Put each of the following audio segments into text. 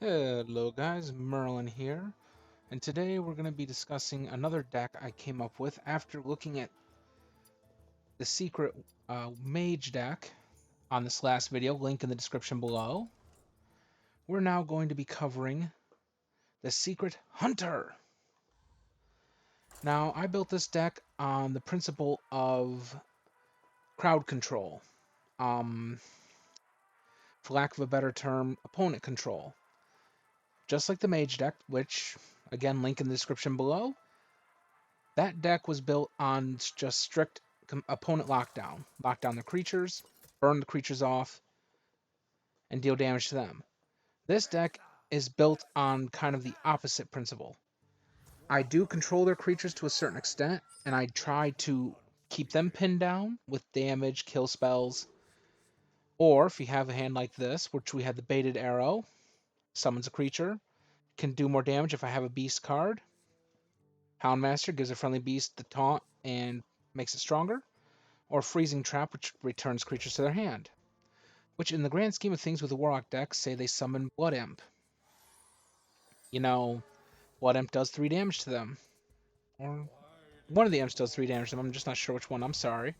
Hello guys, Merlin here, and today we're going to be discussing another deck I came up with after looking at the secret mage deck on this last video, link in the description below. We're now going to be covering the secret hunter. Now, I built this deck on the principle of crowd control, for lack of a better term, opponent control. Just like the mage deck, which, again, link in the description below. That deck was built on just strict opponent lockdown. Lock down the creatures, burn the creatures off, and deal damage to them. This deck is built on kind of the opposite principle. I do control their creatures to a certain extent, and I try to keep them pinned down with damage, kill spells. Or if you have a hand like this, which we had the baited arrow, summons a creature, can do more damage if I have a beast card. Houndmaster gives a friendly beast the taunt and makes it stronger. Or Freezing Trap, which returns creatures to their hand. Which, in the grand scheme of things with the Warlock deck, say they summon Blood Imp. You know, Blood Imp does 3 damage to them. Or one of the imps does 3 damage to them, I'm just not sure which one, I'm sorry.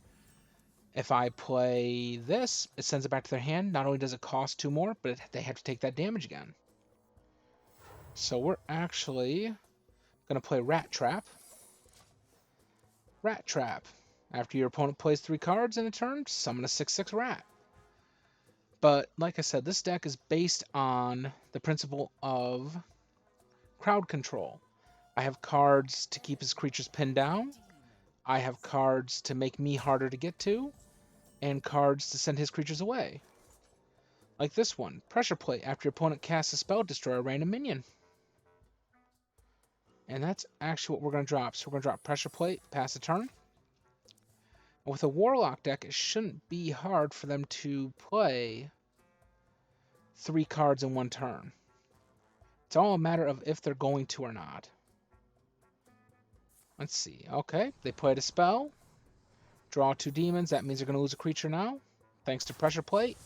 If I play this, it sends it back to their hand. Not only does it cost 2 more, but they have to take that damage again. So we're actually going to play Rat Trap. Rat Trap. After your opponent plays 3 cards in a turn, summon a 6/6 rat. But like I said, this deck is based on the principle of crowd control. I have cards to keep his creatures pinned down. I have cards to make me harder to get to, and cards to send his creatures away. Like this one, Pressure Plate. After your opponent casts a spell, destroy a random minion. And that's actually what we're going to drop. So we're going to drop Pressure Plate, pass the turn. And with a Warlock deck, it shouldn't be hard for them to play 3 cards in one turn. It's all a matter of if they're going to or not. Let's see. Okay, they played a spell. Draw 2 demons. That means they're going to lose a creature now, thanks to Pressure Plate.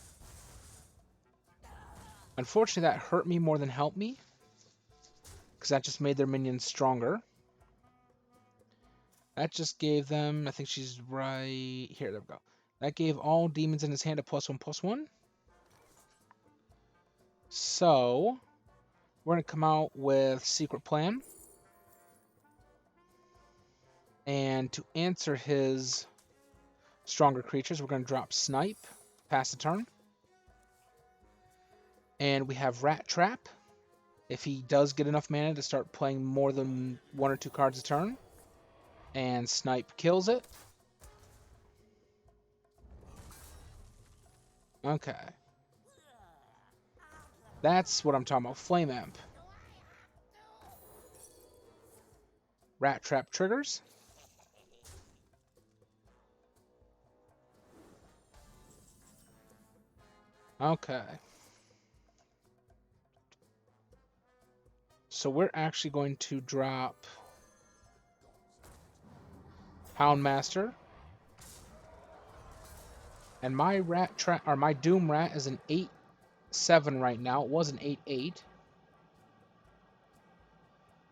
Unfortunately, that hurt me more than helped me, because that just made their minions stronger. That just gave them, I think she's right here, there we go. That gave all demons in his hand a +1/+1. So, we're going to come out with Secret Plan. And to answer his stronger creatures, we're going to drop Snipe, pass the turn. And we have Rat Trap. If he does get enough mana to start playing more than 1 or 2 cards a turn. And Snipe kills it. Okay. That's what I'm talking about. Flame Imp. Rat Trap triggers. Okay. So we're actually going to drop Houndmaster. And my Rat Trap, or my Doom Rat is an 8/7 right now. It was an 8/8.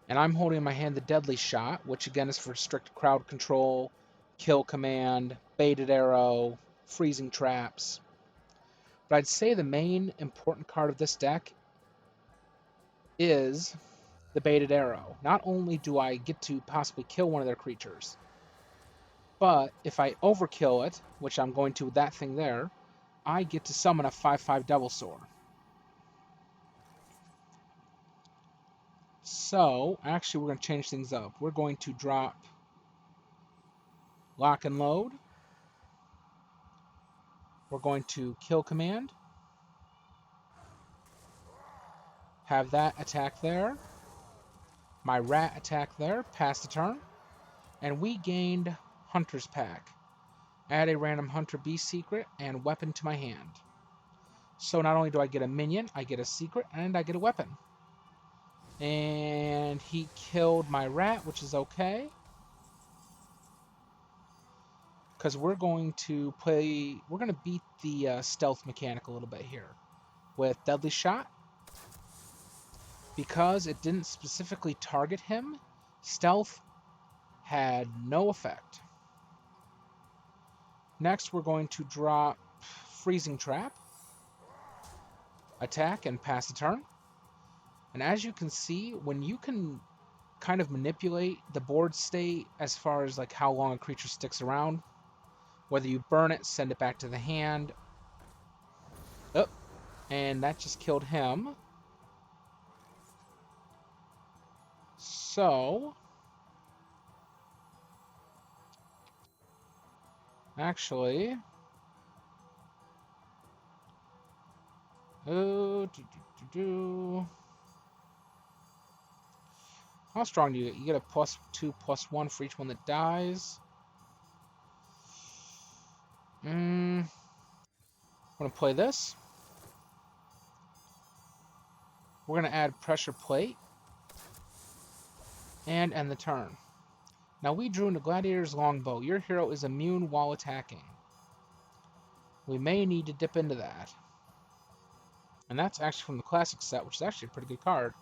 And I'm holding in my hand the Deadly Shot, which again is for strict crowd control, kill command, baited arrow, freezing traps. But I'd say the main important card of this deck is the baited arrow. Not only do I get to possibly kill one of their creatures, but if I overkill it, which I'm going to with that thing there, I get to summon a 5/5 Devilsaur. So, actually, we're going to change things up. We're going to drop Lock and Load. We're going to Kill Command. Have that attack there. My rat attack there. Pass the turn. And we gained Hunter's Pack. Add a random Hunter Beast secret and weapon to my hand. So not only do I get a minion, I get a secret, and I get a weapon. And he killed my rat, which is okay. Because we're going to beat the stealth mechanic a little bit here. With Deadly Shot. Because it didn't specifically target him, stealth had no effect. Next, we're going to drop Freezing Trap, attack, and pass the turn. And as you can see, when you can kind of manipulate the board state as far as like how long a creature sticks around, whether you burn it, send it back to the hand. Oh, and that just killed him. So, actually, oh, how strong do you get? You get a +2/+1 for each one that dies. I'm gonna play this. We're gonna add Pressure Plate and end the turn. Now we drew into Gladiator's Longbow. Your hero is immune while attacking. We may need to dip into that. And that's actually from the classic set, which is actually a pretty good card.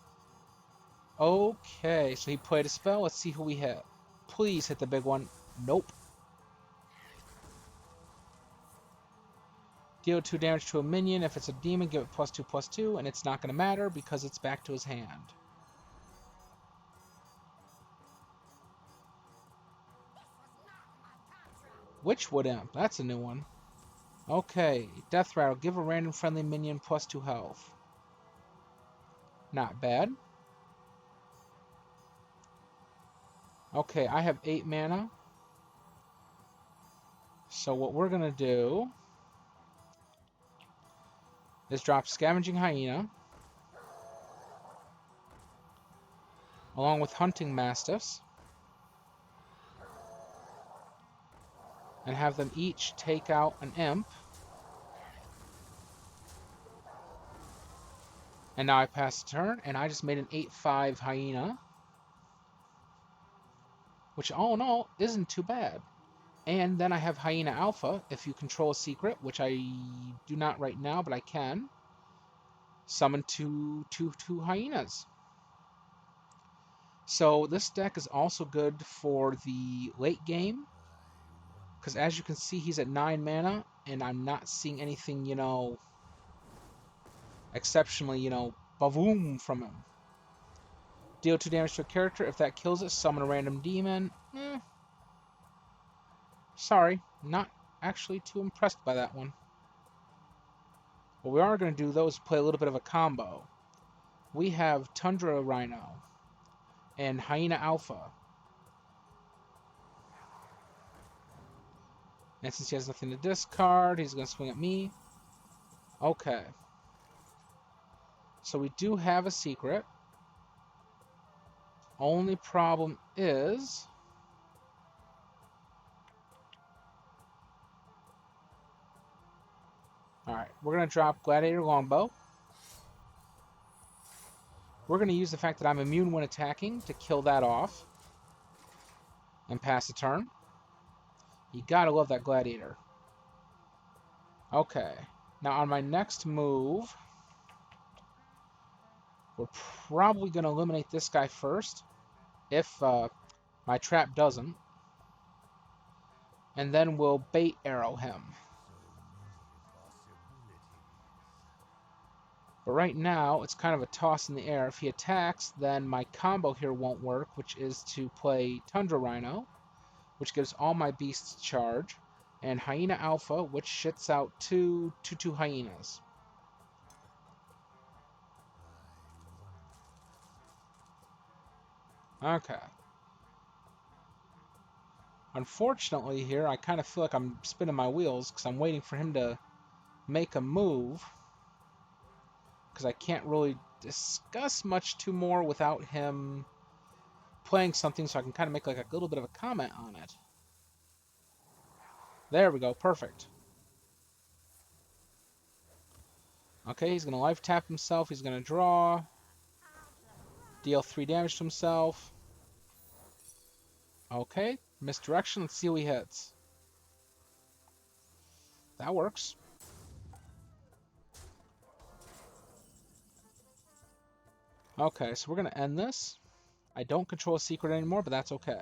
Okay, so he played a spell. Let's see who we hit. Please hit the big one. Nope. Deal 2 damage to a minion. If it's a demon, give it +2/+2, and it's not going to matter because it's back to his hand. Witchwood Imp. That's a new one. Okay, Death Rattle. Give a random friendly minion +2 health. Not bad. Okay, I have 8 mana. So what we're going to do is drop Scavenging Hyena along with Hunting Mastiffs and have them each take out an imp. And now I pass the turn, and I just made an 8/5 Hyena, which all in all isn't too bad. And then I have Hyena Alpha. If you control a secret, which I do not right now, but I can, summon two hyenas. So this deck is also good for the late game, because as you can see, he's at 9 mana, and I'm not seeing anything, exceptionally, bavoom from him. Deal 2 damage to a character. If that kills it, summon a random demon. Sorry, not actually too impressed by that one. What we are going to do, though, is play a little bit of a combo. We have Tundra Rhino and Hyena Alpha. And since he has nothing to discard, he's going to swing at me. Okay. So we do have a secret. Only problem is... Alright, we're going to drop Gladiator Longbow. We're going to use the fact that I'm immune when attacking to kill that off. And pass the turn. You gotta love that Gladiator. Okay. Now on my next move, we're probably going to eliminate this guy first. If my trap doesn't. And then we'll bait arrow him. But right now, it's kind of a toss in the air. If he attacks, then my combo here won't work, which is to play Tundra Rhino, which gives all my beasts charge, and Hyena Alpha, which shits out two hyenas. Okay. Unfortunately here, I kind of feel like I'm spinning my wheels because I'm waiting for him to make a move. Because I can't really discuss much too more without him playing something, so I can kind of make like a little bit of a comment on it. There we go, perfect. Okay, he's going to life tap himself, he's going to draw, deal 3 damage to himself. Okay, misdirection, let's see who he hits. That works. Okay, so we're going to end this. I don't control a secret anymore, but that's okay.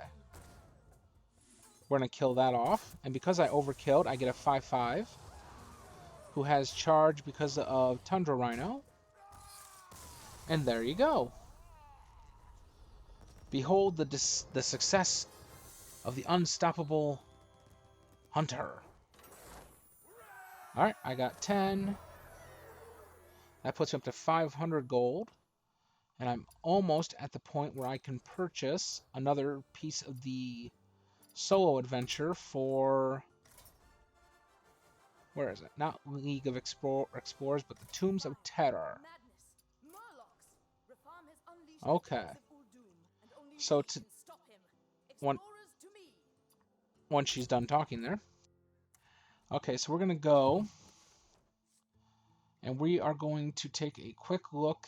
We're going to kill that off. And because I overkilled, I get a 5/5 who has charge because of Tundra Rhino. And there you go. Behold the success of the unstoppable hunter. Alright, I got 10. That puts me up to 500 gold. And I'm almost at the point where I can purchase another piece of the solo adventure for... Where is it? Not League of Explorers, but the Tombs of Terror. Okay. So once she's done talking there. Okay, so we're going to go and we are going to take a quick look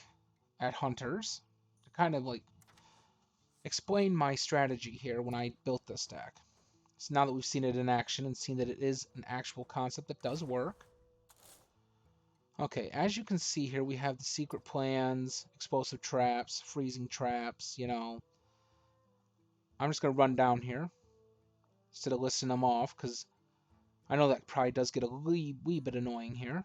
at hunters to kind of like explain my strategy here when I built this deck. So now that we've seen it in action and seen that it is an actual concept that does work. Okay, as you can see here, we have the secret plans, explosive traps, freezing traps, you know. I'm just going to run down here instead of listing them off because I know that probably does get a wee bit annoying here.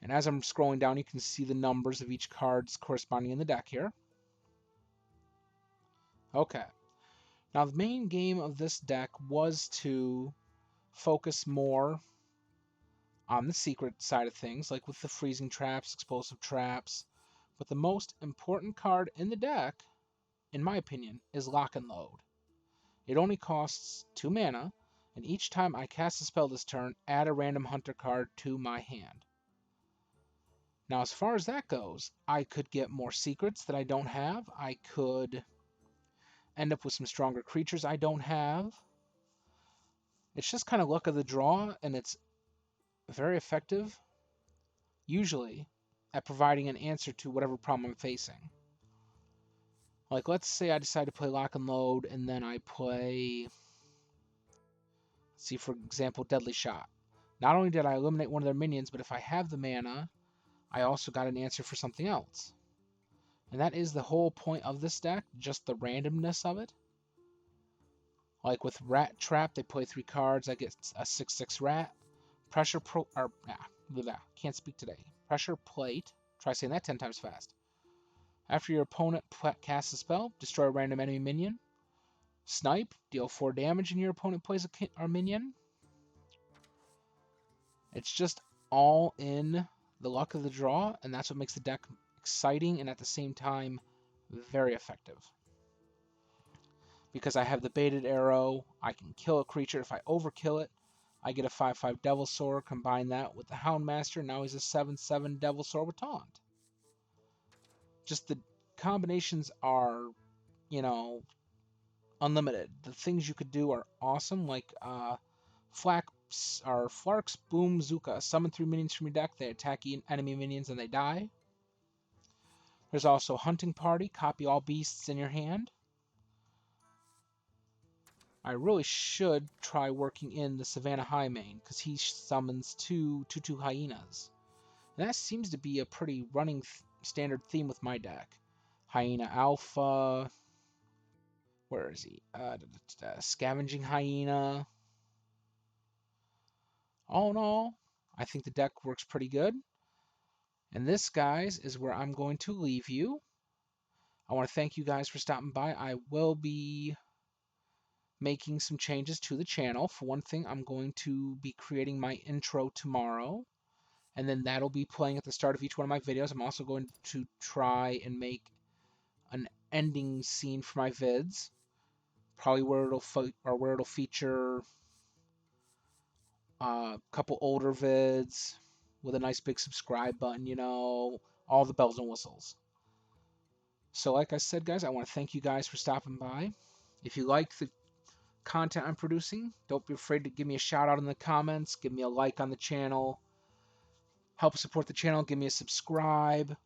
And as I'm scrolling down, you can see the numbers of each card's corresponding in the deck here. Okay. Now, the main game of this deck was to focus more on the secret side of things, like with the freezing traps, explosive traps. But the most important card in the deck, in my opinion, is Lock and Load. It only costs 2 mana, and each time I cast a spell this turn, add a random hunter card to my hand. Now, as far as that goes, I could get more secrets that I don't have. I could end up with some stronger creatures I don't have. It's just kind of luck of the draw, and it's very effective, usually, at providing an answer to whatever problem I'm facing. Like, let's say I decide to play Lock and Load, and then I play, let's see, for example, Deadly Shot. Not only did I eliminate one of their minions, but if I have the mana, I also got an answer for something else. And that is the whole point of this deck, just the randomness of it. Like with Rat Trap, they play 3 cards. I get a 6/6 rat. Can't speak today. Pressure Plate. Try saying that 10 times fast. After your opponent casts a spell, destroy a random enemy minion. Snipe, deal 4 damage, and your opponent plays a minion. It's just all in the luck of the draw, and that's what makes the deck exciting and at the same time very effective. Because I have the baited arrow, I can kill a creature. If I overkill it, I get a 5/5 Devilsaur. Combine that with the Houndmaster. Now he's a 7/7 Devilsaur with Taunt. Just the combinations are, you know, unlimited. The things you could do are awesome, like Flark's Boom Zuka. Summon 3 minions from your deck. They attack enemy minions and they die. There's also Hunting Party. Copy all beasts in your hand. I really should try working in the Savannah High main, because he summons two hyenas. And that seems to be a pretty running standard theme with my deck. Hyena Alpha. Where is he? Scavenging Hyena. All in all, I think the deck works pretty good. And this, guys, is where I'm going to leave you. I want to thank you guys for stopping by. I will be making some changes to the channel. For one thing, I'm going to be creating my intro tomorrow, and then that'll be playing at the start of each one of my videos. I'm also going to try and make an ending scene for my vids, probably where it'll feature a couple older vids with a nice big subscribe button, you know, all the bells and whistles. So like I said, guys, I want to thank you guys for stopping by. If you like the content I'm producing, don't be afraid to give me a shout out in the comments, give me a like on the channel, help support the channel, give me a subscribe,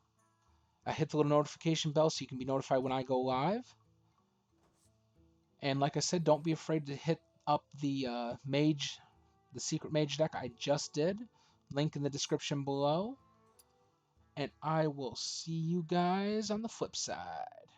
hit the little notification bell so you can be notified when I go live. And like I said, don't be afraid to hit up the mage, the secret mage deck I just did, link in the description below. and I will see you guys on the flip side.